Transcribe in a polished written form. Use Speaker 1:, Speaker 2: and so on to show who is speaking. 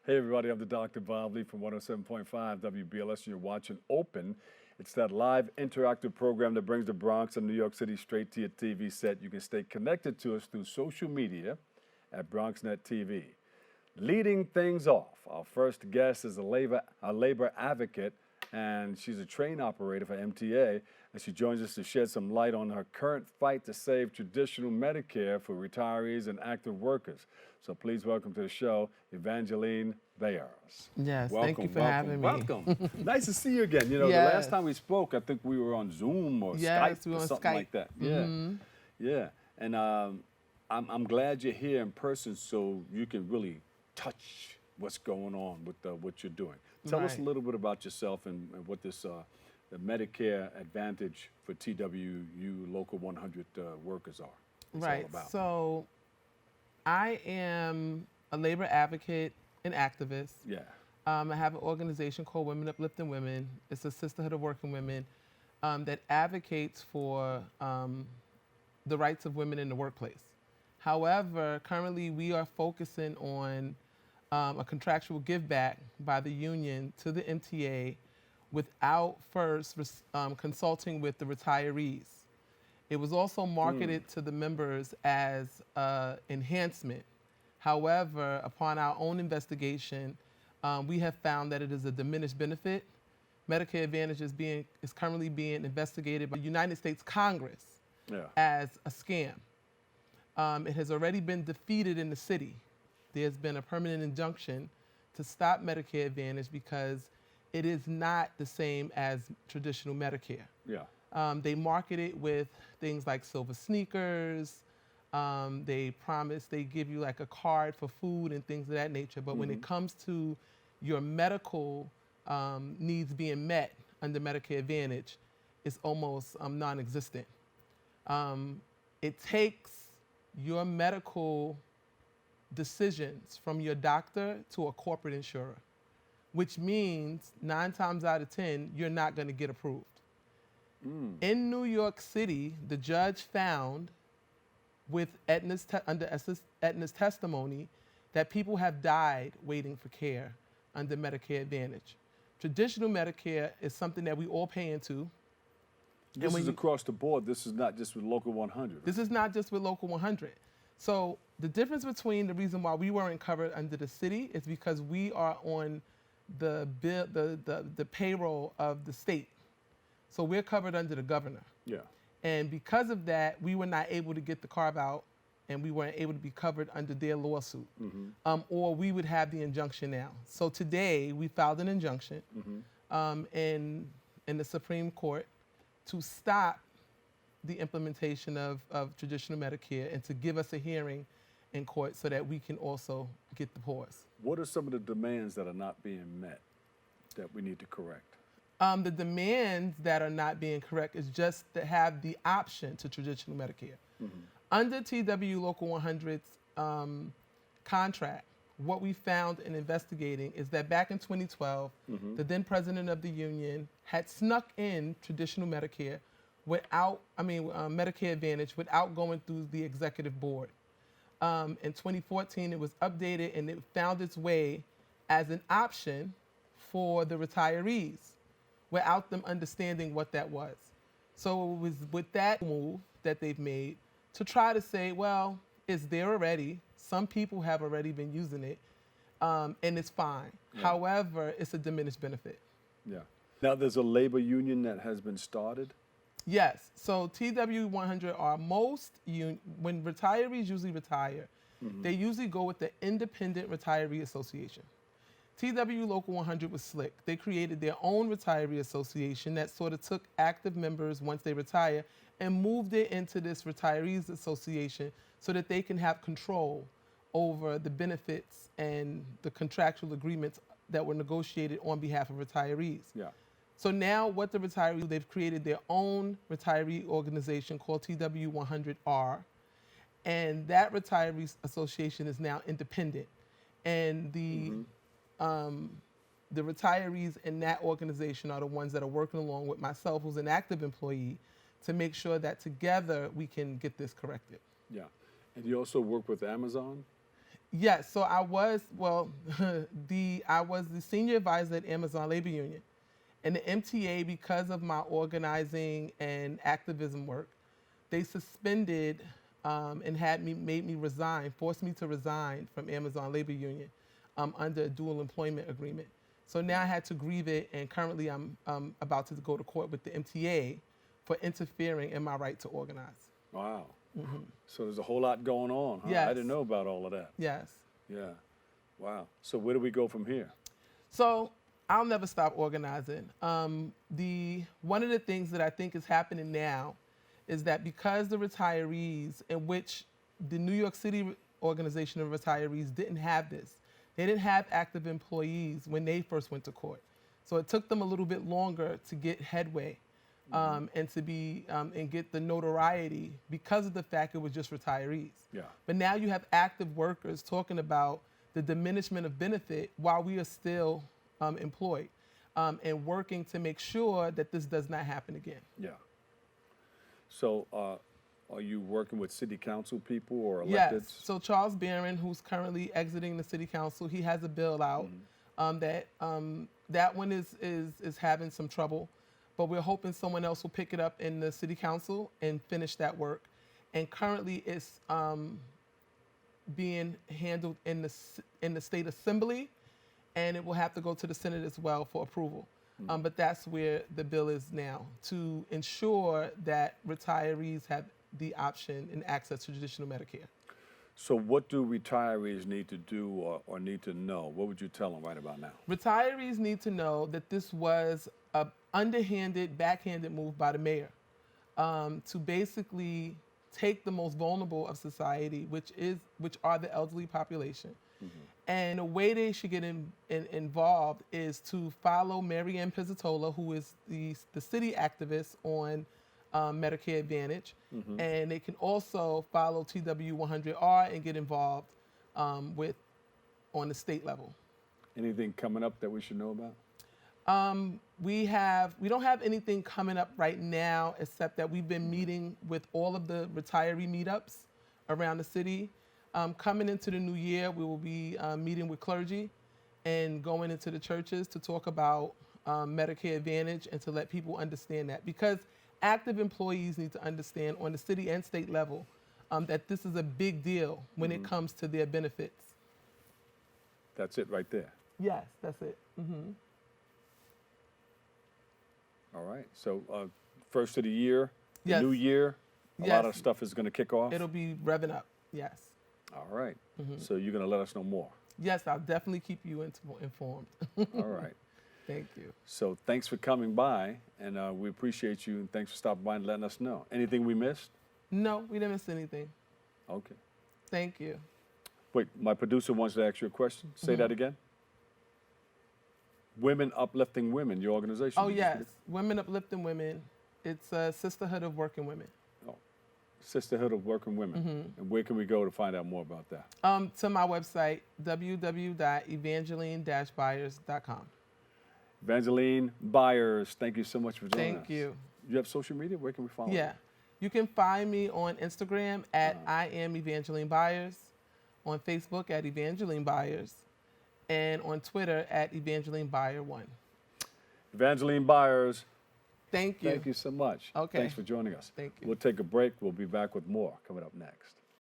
Speaker 1: Hey everybody, I'm the Dr. Bob Lee from 107.5 WBLS, and you're watching Open. It's that live interactive program that brings the Bronx and New York City straight to your TV set. You can stay connected to us through social media at BronxNet TV. Leading things off, our first guest is a labor advocate, and she's a train operator for MTA, and she joins us to shed some light on her current fight to save traditional Medicare for retirees and active workers. So please welcome to the show, Evangeline Byars.
Speaker 2: Yes,
Speaker 1: Welcome,
Speaker 2: thank you for
Speaker 1: welcome,
Speaker 2: having me.
Speaker 1: welcome. Nice to see you again. You know,
Speaker 2: Yes.
Speaker 1: the last time we spoke, I think we were on Zoom or
Speaker 2: Yes,
Speaker 1: Skype
Speaker 2: we were
Speaker 1: or
Speaker 2: on
Speaker 1: something
Speaker 2: Skype.
Speaker 1: like that. Yeah. And I'm glad you're here in person so you can really touch what's going on with what you're doing. Tell us a
Speaker 2: Right.
Speaker 1: little bit about yourself and what this the Medicare Advantage for TWU Local 100 workers are. It's all
Speaker 2: Right.
Speaker 1: about.
Speaker 2: So I am a labor advocate and activist.
Speaker 1: Yeah.
Speaker 2: I have an organization called Women Uplifting Women. It's a sisterhood of working women that advocates for the rights of women in the workplace. However, currently we are focusing on a contractual give back by the union to the MTA without first consulting with the retirees. It was also marketed to the members as enhancement. However, upon our own investigation, we have found that it is a diminished benefit. Medicare Advantage is currently being investigated by the United States Congress as a scam. It has already been defeated in the city. There's been a permanent injunction to stop Medicare Advantage because it is not the same as traditional Medicare.
Speaker 1: Yeah.
Speaker 2: They market it with things like silver sneakers. They promise they give you like a card for food and things of that nature. But when it comes to your medical needs being met under Medicare Advantage, it's almost non-existent. It takes your medical decisions from your doctor to a corporate insurer, which means 9 times out of 10, you're not going to get approved. In New York City, the judge found with under Aetna's testimony that people have died waiting for care under Medicare Advantage. Traditional Medicare is something that we all pay into.
Speaker 1: This is across the board. This is not just with Local 100.
Speaker 2: This is not just with Local 100. So the difference between the reason why we weren't covered under the city is because we are on the payroll of the state. So we're covered under the governor.
Speaker 1: Yeah.
Speaker 2: And because of that, we were not able to get the carve out and we weren't able to be covered under their lawsuit. Or we would have the injunction now. So today we filed an injunction in the Supreme Court to stop the implementation of traditional Medicare and to give us a hearing in court so that we can also get the pause.
Speaker 1: What are some of the demands that are not being met that we need to correct?
Speaker 2: The demands that are not being correct is just to have the option to traditional Medicare. Under TWU Local 100's contract, what we found in investigating is that back in 2012, the then president of the union had snuck in traditional Medicare Medicare Advantage without going through the executive board. In 2014, it was updated and it found its way as an option for the retirees without them understanding what that was. So it was with that move that they've made to try to say, well, it's there already. Some people have already been using it, and it's fine.
Speaker 1: Yeah.
Speaker 2: However, it's a diminished benefit.
Speaker 1: Yeah. Now there's a labor union that has been started.
Speaker 2: Yes. So TWU 100 are when retirees usually retire, they usually go with the Independent Retiree Association. TWU Local 100 was slick. They created their own retiree association that sort of took active members once they retire and moved it into this retirees association so that they can have control over the benefits and the contractual agreements that were negotiated on behalf of retirees.
Speaker 1: Yeah.
Speaker 2: So now what the retirees, they've created their own retiree organization called TWU 100R, and that retiree association is now independent. And the retirees in that organization are the ones that are working along with myself, who's an active employee, to make sure that together we can get this corrected.
Speaker 1: Yeah. And you also work with Amazon?
Speaker 2: Yes, so I was, well, I was the senior advisor at Amazon Labor Union. And the MTA, because of my organizing and activism work, they suspended and made me resign, forced me to resign from Amazon Labor Union under a dual employment agreement. So now I had to grieve it, and currently I'm about to go to court with the MTA for interfering in my right to organize.
Speaker 1: Wow. So there's a whole lot going on, huh? I
Speaker 2: Yes.
Speaker 1: didn't know about all of that.
Speaker 2: Yes.
Speaker 1: Yeah. Wow. So where do we go from here?
Speaker 2: So I'll never stop organizing. One of the things that I think is happening now is that because the retirees, in which the New York City organization of retirees didn't have this, they didn't have active employees when they first went to court. So it took them a little bit longer to get headway and to be and get the notoriety because of the fact it was just retirees.
Speaker 1: Yeah.
Speaker 2: But now you have active workers talking about the diminishment of benefit while we are still employed and working to make sure that this does not happen again.
Speaker 1: Yeah. So are you working with city council people or electeds?
Speaker 2: Yes. So Charles Barron, who's currently exiting the city council, he has a bill out that one is having some trouble, but we're hoping someone else will pick it up in the city council and finish that work. And currently it's being handled in the state assembly, and it will have to go to the Senate as well for approval. But that's where the bill is now, to ensure that retirees have the option and access to traditional Medicare.
Speaker 1: So what do retirees need to do or need to know? What would you tell them right about now?
Speaker 2: Retirees need to know that this was a underhanded, backhanded move by the mayor to basically take the most vulnerable of society, which are the elderly population. And the way they should get involved is to follow Mary Ann Pizzatola, who is the city activist on Medicare Advantage. And they can also follow TWU 100R and get involved on the state level.
Speaker 1: Anything coming up that we should know about?
Speaker 2: We don't have anything coming up right now, except that we've been meeting with all of the retiree meetups around the city. Coming into the new year, we will be meeting with clergy and going into the churches to talk about Medicare Advantage and to let people understand that. Because active employees need to understand on the city and state level that this is a big deal when it comes to their benefits.
Speaker 1: That's it right there.
Speaker 2: Yes, that's it.
Speaker 1: All right. So first of the year, the
Speaker 2: Yes.
Speaker 1: new year, a
Speaker 2: Yes.
Speaker 1: lot of stuff is going to kick off.
Speaker 2: It'll be revving up, yes.
Speaker 1: All right. So you're going to let us know more.
Speaker 2: Yes, I'll definitely keep you informed.
Speaker 1: All right.
Speaker 2: Thank you.
Speaker 1: So thanks for coming by, and we appreciate you, and thanks for stopping by and letting us know. Anything we missed?
Speaker 2: No, we didn't miss anything.
Speaker 1: Okay.
Speaker 2: Thank you.
Speaker 1: Wait, my producer wants to ask you a question. Say that again. Women Uplifting Women, your organization.
Speaker 2: Oh, yes. Women Uplifting Women. It's a sisterhood of working women.
Speaker 1: Oh, Sisterhood of Working Women. And where can we go to find out more about that?
Speaker 2: To my website, www.evangeline-byars.com.
Speaker 1: Evangeline Byars, thank you so much for joining us.
Speaker 2: Thank you.
Speaker 1: You have social media? Where can we follow you?
Speaker 2: Yeah. You can find me on Instagram at I am Evangeline Byars, on Facebook at Evangeline Byars, and on Twitter at Evangeline Byar 1.
Speaker 1: Evangeline Byars,
Speaker 2: Thank you.
Speaker 1: thank you so much.
Speaker 2: Okay.
Speaker 1: Thanks for joining us.
Speaker 2: Thank you.
Speaker 1: We'll take a break. We'll be back with more coming up next.